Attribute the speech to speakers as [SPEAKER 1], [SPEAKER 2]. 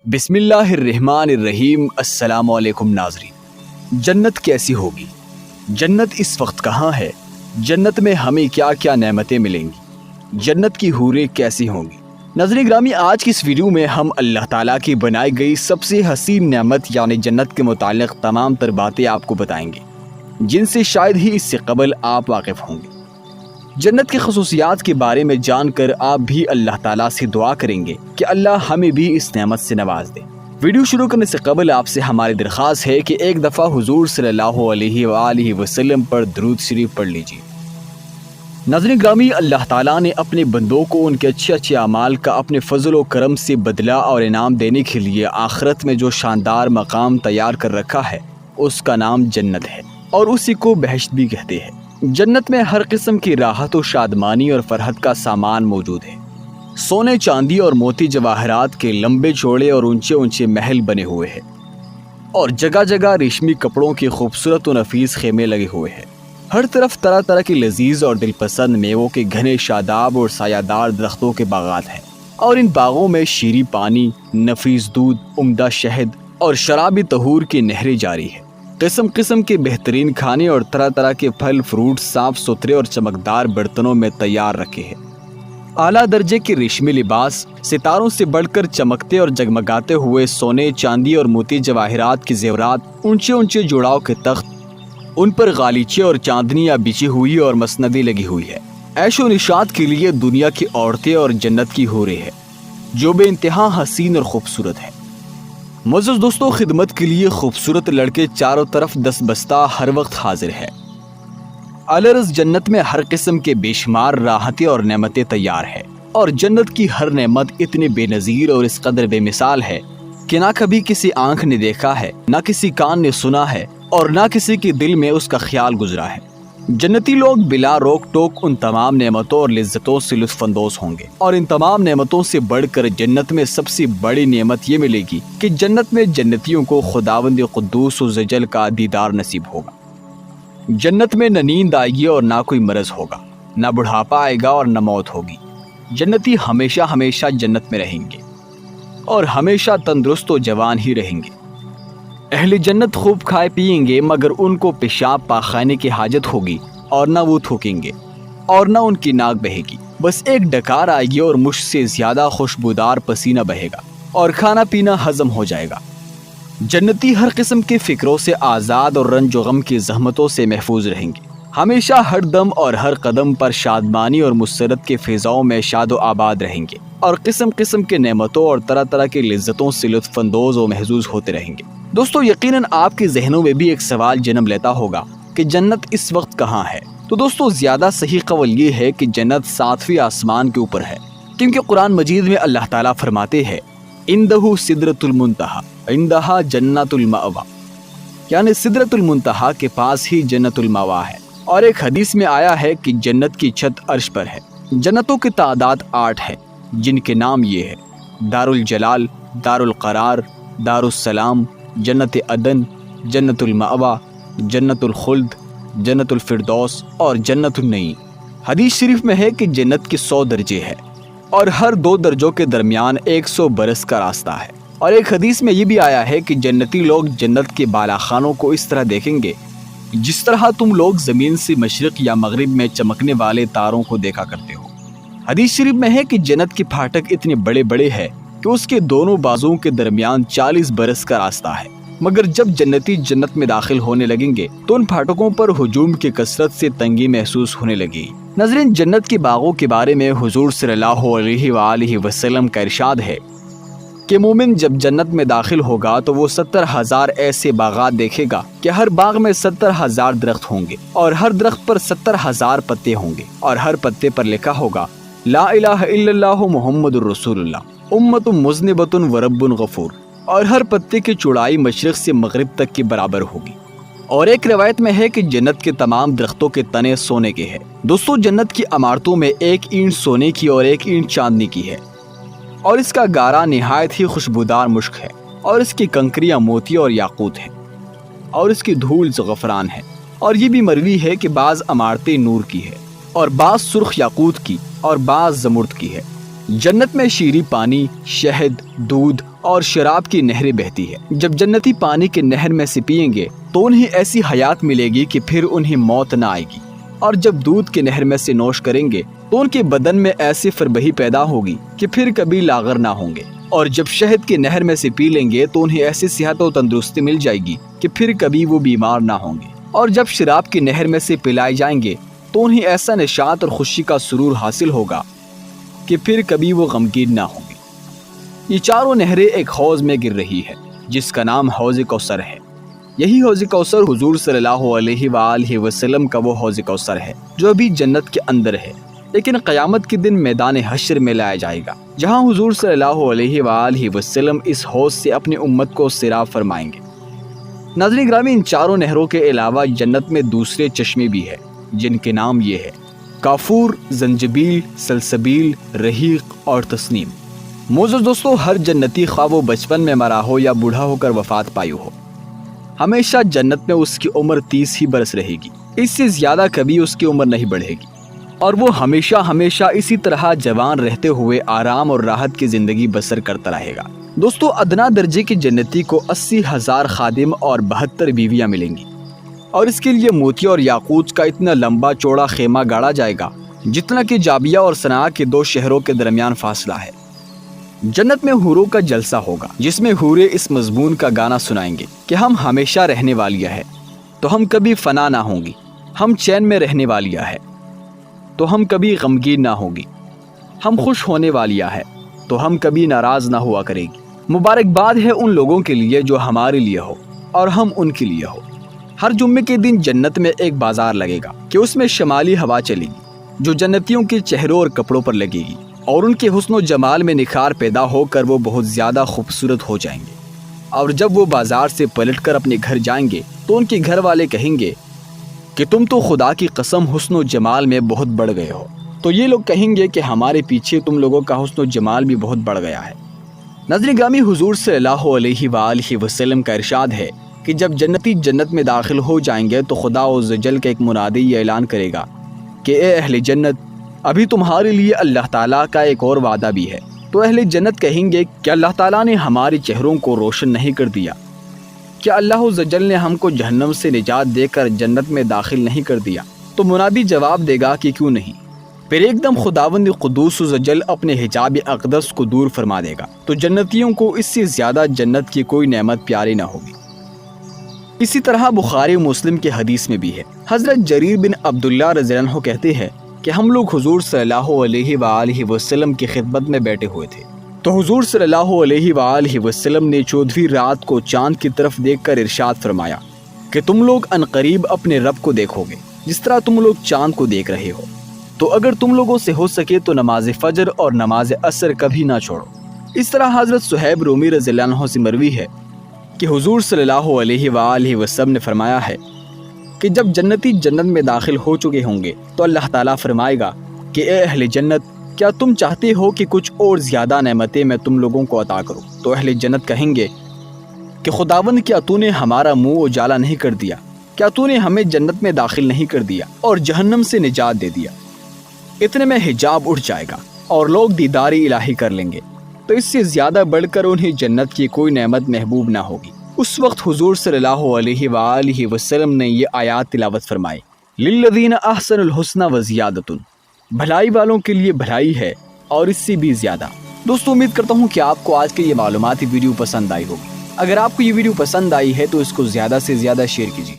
[SPEAKER 1] بسم اللہ الرحمن الرحیم۔ السلام علیکم ناظرین، جنت کیسی ہوگی؟ جنت اس وقت کہاں ہے؟ جنت میں ہمیں کیا کیا نعمتیں ملیں گی؟ جنت کی حوریں کیسی ہوں گی؟ ناظرین گرامی، آج کی اس ویڈیو میں ہم اللہ تعالیٰ کی بنائی گئی سب سے حسین نعمت یعنی جنت کے متعلق تمام تر باتیں آپ کو بتائیں گے، جن سے شاید ہی اس سے قبل آپ واقف ہوں گے۔ جنت کی خصوصیات کے بارے میں جان کر آپ بھی اللہ تعالیٰ سے دعا کریں گے کہ اللہ ہمیں بھی اس نعمت سے نواز دے۔ ویڈیو شروع کرنے سے قبل آپ سے ہماری درخواست ہے کہ ایک دفعہ حضور صلی اللہ علیہ وآلہ وسلم پر درود شریف پڑھ لیجیے۔ ناظرین گرامی، اللہ تعالیٰ نے اپنے بندوں کو ان کے اچھے اعمال کا اپنے فضل و کرم سے بدلہ اور انعام دینے کے لیے آخرت میں جو شاندار مقام تیار کر رکھا ہے اس کا نام جنت ہے، اور اسی کو بہشت بھی کہتے ہیں۔ جنت میں ہر قسم کی راحت و شادمانی اور فرحت کا سامان موجود ہے۔ سونے، چاندی اور موتی جواہرات کے لمبے چوڑے اور اونچے اونچے محل بنے ہوئے ہیں، اور جگہ جگہ ریشمی کپڑوں کے خوبصورت و نفیس خیمے لگے ہوئے ہیں۔ ہر طرف طرح طرح کی لذیذ اور دل پسند میووں کے گھنے شاداب اور سایہ دار درختوں کے باغات ہیں، اور ان باغوں میں شیریں پانی، نفیس دودھ، عمدہ شہد اور شرابی طہور کی نہریں جاری ہیں۔ قسم قسم کے بہترین کھانے اور طرح طرح کے پھل فروٹ صاف ستھرے اور چمکدار برتنوں میں تیار رکھے ہیں۔ اعلیٰ درجے کے ریشمی لباس، ستاروں سے بڑھ کر چمکتے اور جگمگاتے ہوئے سونے، چاندی اور موتی جواہرات کے زیورات، اونچے اونچے جوڑاؤ کے تخت، ان پر غالیچے اور چاندنیاں بچھی ہوئی اور مسندیں لگی ہوئی ہے۔ عیش و نشاط کے لیے دنیا کی عورتیں اور جنت کی حوریں ہیں جو بے انتہا حسین اور خوبصورت ہے۔ معزز دوستو، خدمت کے لیے خوبصورت لڑکے چاروں طرف دست بستہ ہر وقت حاضر ہے۔ الرز جنت میں ہر قسم کے بے شمار راحتیں اور نعمتیں تیار ہے، اور جنت کی ہر نعمت اتنی بے نظیر اور اس قدر بے مثال ہے کہ نہ کبھی کسی آنکھ نے دیکھا ہے، نہ کسی کان نے سنا ہے، اور نہ کسی کے دل میں اس کا خیال گزرا ہے۔ جنتی لوگ بلا روک ٹوک ان تمام نعمتوں اور لذتوں سے لطف اندوز ہوں گے، اور ان تمام نعمتوں سے بڑھ کر جنت میں سب سے بڑی نعمت یہ ملے گی کہ جنت میں جنتیوں کو خداوند قدوس و جل کا دیدار نصیب ہوگا۔ جنت میں نہ نیند آئے گی اور نہ کوئی مرض ہوگا، نہ بڑھاپا آئے گا اور نہ موت ہوگی۔ جنتی ہمیشہ ہمیشہ جنت میں رہیں گے اور ہمیشہ تندرست و جوان ہی رہیں گے۔ اہل جنت خوب کھائے پیئیں گے، مگر ان کو پیشاب پاخانے کی حاجت ہوگی اور نہ وہ تھوکیں گے اور نہ ان کی ناک بہے گی۔ بس ایک ڈکار آئے گی اور مجھ سے زیادہ خوشبودار پسینہ بہے گا اور کھانا پینا ہضم ہو جائے گا۔ جنتی ہر قسم کے فکروں سے آزاد اور رنج و غم کی زحمتوں سے محفوظ رہیں گے۔ ہمیشہ ہر دم اور ہر قدم پر شادمانی اور مسرت کے فضاؤں میں شاد و آباد رہیں گے، اور قسم قسم کے نعمتوں اور طرح طرح کی لذتوں سے لطف اندوز و محظوظ ہوتے رہیں گے۔ دوستو، یقیناً آپ کے ذہنوں میں بھی ایک سوال جنم لیتا ہوگا کہ جنت اس وقت کہاں ہے؟ تو دوستو، زیادہ صحیح قول یہ ہے کہ جنت 7ویں آسمان کے اوپر ہے، کیونکہ قرآن مجید میں اللہ تعالیٰ فرماتے ہیں عندہ سدرۃ المنتہا عندہا جنت المأویٰ، یعنی سدرۃ المنتہا کے پاس ہی جنت المأویٰ ہے۔ اور ایک حدیث میں آیا ہے کہ جنت کی چھت عرش پر ہے۔ جنتوں کی تعداد 8 ہے، جن کے نام یہ ہے: دار الجلال، دار القرار، دار السلام، جنت عدن، جنت المأویٰ، جنت الخلد، جنت الفردوس اور جنت النعیم۔ حدیث شریف میں ہے کہ جنت کے 100 درجے ہیں، اور ہر 2 درجوں کے درمیان 100 برس کا راستہ ہے۔ اور ایک حدیث میں یہ بھی آیا ہے کہ جنتی لوگ جنت کے بالا خانوں کو اس طرح دیکھیں گے جس طرح تم لوگ زمین سے مشرق یا مغرب میں چمکنے والے تاروں کو دیکھا کرتے ہو۔ حدیث شریف میں ہے کہ جنت کے پھاٹک اتنے بڑے بڑے ہیں کہ اس کے دونوں بازوؤں کے درمیان 40 برس کا راستہ ہے، مگر جب جنتی جنت میں داخل ہونے لگیں گے تو ان پھاٹکوں پر ہجوم کی کثرت سے تنگی محسوس ہونے لگی۔ ناظرین، جنت کے باغوں کے بارے میں حضور صلی اللہ علیہ وآلہ وسلم کا ارشاد ہے کہ مومن جب جنت میں داخل ہوگا تو وہ 70,000 ایسے باغات دیکھے گا کہ ہر باغ میں 70,000 درخت ہوں گے، اور ہر درخت پر 70,000 پتے ہوں گے، اور ہر پتے پر لکھا ہوگا لا الہ الا اللہ محمد الرسول اللہ امت مذنبۃ ورب غفور، اور ہر پتے کی چوڑائی مشرق سے مغرب تک کے برابر ہوگی۔ اور ایک روایت میں ہے کہ جنت کے تمام درختوں کے تنے سونے کے ہیں۔ دوستو، جنت کی عمارتوں میں 1 اینٹ سونے کی اور 1 اینٹ چاندنی کی ہے، اور اس کا گارا نہایت ہی خوشبودار مشک ہے، اور اس کی کنکریاں موتی اور یاقوت ہیں، اور اس کی دھول زعفران ہے۔ اور یہ بھی مروی ہے کہ بعض عمارتیں نور کی ہے، اور بعض سرخ یاقوت کی، اور بعض زمرد کی ہے۔ جنت میں شیریں پانی، شہد، دودھ اور شراب کی نہریں بہتی ہے۔ جب جنتی پانی کے نہر میں سے پئیں گے تو انہیں ایسی حیات ملے گی کہ پھر انہیں موت نہ آئے گی، اور جب دودھ کے نہر میں سے نوش کریں گے تو ان کے بدن میں ایسی فربہی پیدا ہوگی کہ پھر کبھی لاغر نہ ہوں گے، اور جب شہد کے نہر میں سے پی لیں گے تو انہیں ایسی صحت و تندرستی مل جائے گی کہ پھر کبھی وہ بیمار نہ ہوں گے، اور جب شراب کی نہر میں سے پلائے جائیں گے تو انہیں ایسا نشاط اور خوشی کا سرور حاصل ہوگا کہ پھر کبھی وہ غمگین نہ ہوں گے۔ یہ چاروں نہریں ایک حوض میں گر رہی ہے جس کا نام حوض کوثر ہے۔ یہی حوض کوثر حضور صلی اللہ علیہ وآلہ وسلم کا وہ حوض کوثر ہے جو ابھی جنت کے اندر ہے، لیکن قیامت کے دن میدان حشر میں لایا جائے گا، جہاں حضور صلی اللہ علیہ وآلہ وسلم اس حوض سے اپنی امت کو سیراب فرمائیں گے۔ ناظرین گرامی، ان چاروں نہروں کے علاوہ جنت میں دوسرے چشمے بھی ہیں جن کے نام یہ ہے: کافور، زنجبیل، سلسبیل، رحیق اور تسنیم۔ معزز دوستو، ہر جنتی خواہ وہ بچپن میں مرا ہو یا بوڑھا ہو کر وفات پائی ہو، ہمیشہ جنت میں اس کی عمر 30 ہی برس رہے گی، اس سے زیادہ کبھی اس کی عمر نہیں بڑھے گی، اور وہ ہمیشہ اسی طرح جوان رہتے ہوئے آرام اور راحت کی زندگی بسر کرتا رہے گا۔ دوستو، ادنا درجے کی جنتی کو 80,000 خادم اور 72 بیویاں ملیں گی، اور اس کے لیے موتی اور یاقوت کا اتنا لمبا چوڑا خیمہ گاڑا جائے گا جتنا کہ جابیہ اور صنعاء کے 2 شہروں کے درمیان فاصلہ ہے۔ جنت میں حوروں کا جلسہ ہوگا جس میں حوریں اس مضمون کا گانا سنائیں گے کہ ہم ہمیشہ رہنے والیاں ہیں تو ہم کبھی فنا نہ ہوں گی، ہم چین میں رہنے والیاں ہیں تو ہم کبھی غمگین نہ ہوں گی، ہم خوش ہونے والیاں ہیں تو ہم کبھی ناراض نہ ہوا کرے گی۔ مبارکباد ہے ان لوگوں کے لیے جو ہمارے لیے ہو اور ہم ان کے لیے ہو۔ ہر جمعے کے دن جنت میں ایک بازار لگے گا کہ اس میں شمالی ہوا چلے گی جو جنتیوں کے چہروں اور کپڑوں پر لگے گی، اور ان کے حسن و جمال میں نکھار پیدا ہو کر وہ بہت زیادہ خوبصورت ہو جائیں گے، اور جب وہ بازار سے پلٹ کر اپنے گھر جائیں گے تو ان کے گھر والے کہیں گے کہ تم تو خدا کی قسم حسن و جمال میں بہت بڑھ گئے ہو، تو یہ لوگ کہیں گے کہ ہمارے پیچھے تم لوگوں کا حسن و جمال بھی بہت بڑھ گیا ہے۔ ناظرین گرامی، حضور صلی اللہ علیہ وآلہ وسلم کا ارشاد ہے کہ جب جنتی جنت میں داخل ہو جائیں گے تو خدا عز و جل کا ایک منادی یہ اعلان کرے گا کہ اے اہل جنت، ابھی تمہارے لیے اللہ تعالیٰ کا ایک اور وعدہ بھی ہے۔ تو اہل جنت کہیں گے کہ اللہ تعالیٰ نے ہمارے چہروں کو روشن نہیں کر دیا؟ کیا اللہ عز و جل نے ہم کو جہنم سے نجات دے کر جنت میں داخل نہیں کر دیا؟ تو منادی جواب دے گا کہ کیوں نہیں۔ پھر ایک دم خداوند قدوس عز و جل اپنے حجاب اقدس کو دور فرما دے گا تو جنتیوں کو اس سے زیادہ جنت کی کوئی نعمت پیاری نہ ہوگی۔ اسی طرح بخاری و مسلم کے حدیث میں بھی ہے، حضرت جریر بن عبداللہ رضی اللہ عنہ کہتے ہیں کہ ہم لوگ حضور صلی اللہ علیہ وآلہ وسلم کی خدمت میں بیٹھے ہوئے تھے، تو حضور صلی اللہ علیہ وآلہ وسلم نے 14ویں رات کو چاند کی طرف دیکھ کر ارشاد فرمایا کہ تم لوگ عنقریب اپنے رب کو دیکھو گے جس طرح تم لوگ چاند کو دیکھ رہے ہو، تو اگر تم لوگوں سے ہو سکے تو نماز فجر اور نماز عصر کبھی نہ چھوڑو۔ اس طرح حضرت صہیب رومی رضی اللہ عنہ سے مروی ہے کہ حضور صلی اللہ علیہ وآلہ وسلم نے فرمایا ہے کہ جب جنتی جنت میں داخل ہو چکے ہوں گے تو اللہ تعالیٰ فرمائے گا کہ اے اہل جنت، کیا تم چاہتے ہو کہ کچھ اور زیادہ نعمتیں میں تم لوگوں کو عطا کروں؟ تو اہل جنت کہیں گے کہ خداوند، کیا تو نے ہمارا منہ اجالا نہیں کر دیا؟ کیا تو نے ہمیں جنت میں داخل نہیں کر دیا اور جہنم سے نجات دے دیا؟ اتنے میں حجاب اٹھ جائے گا اور لوگ دیدار الہی کر لیں گے، تو اس سے زیادہ بڑھ کر انہیں جنت کی کوئی نعمت محبوب نہ ہوگی۔ اس وقت حضور صلی اللہ علیہ وآلہ وسلم نے یہ آیات تلاوت فرمائی، للذین احسنوا الحسنی وزیادۃ، بھلائی والوں کے لیے بھلائی ہے اور اس سے بھی زیادہ۔ دوستو، امید کرتا ہوں کہ آپ کو آج کی یہ معلوماتی ویڈیو پسند آئی ہوگی۔ اگر آپ کو یہ ویڈیو پسند آئی ہے تو اس کو زیادہ سے زیادہ شیئر کیجیے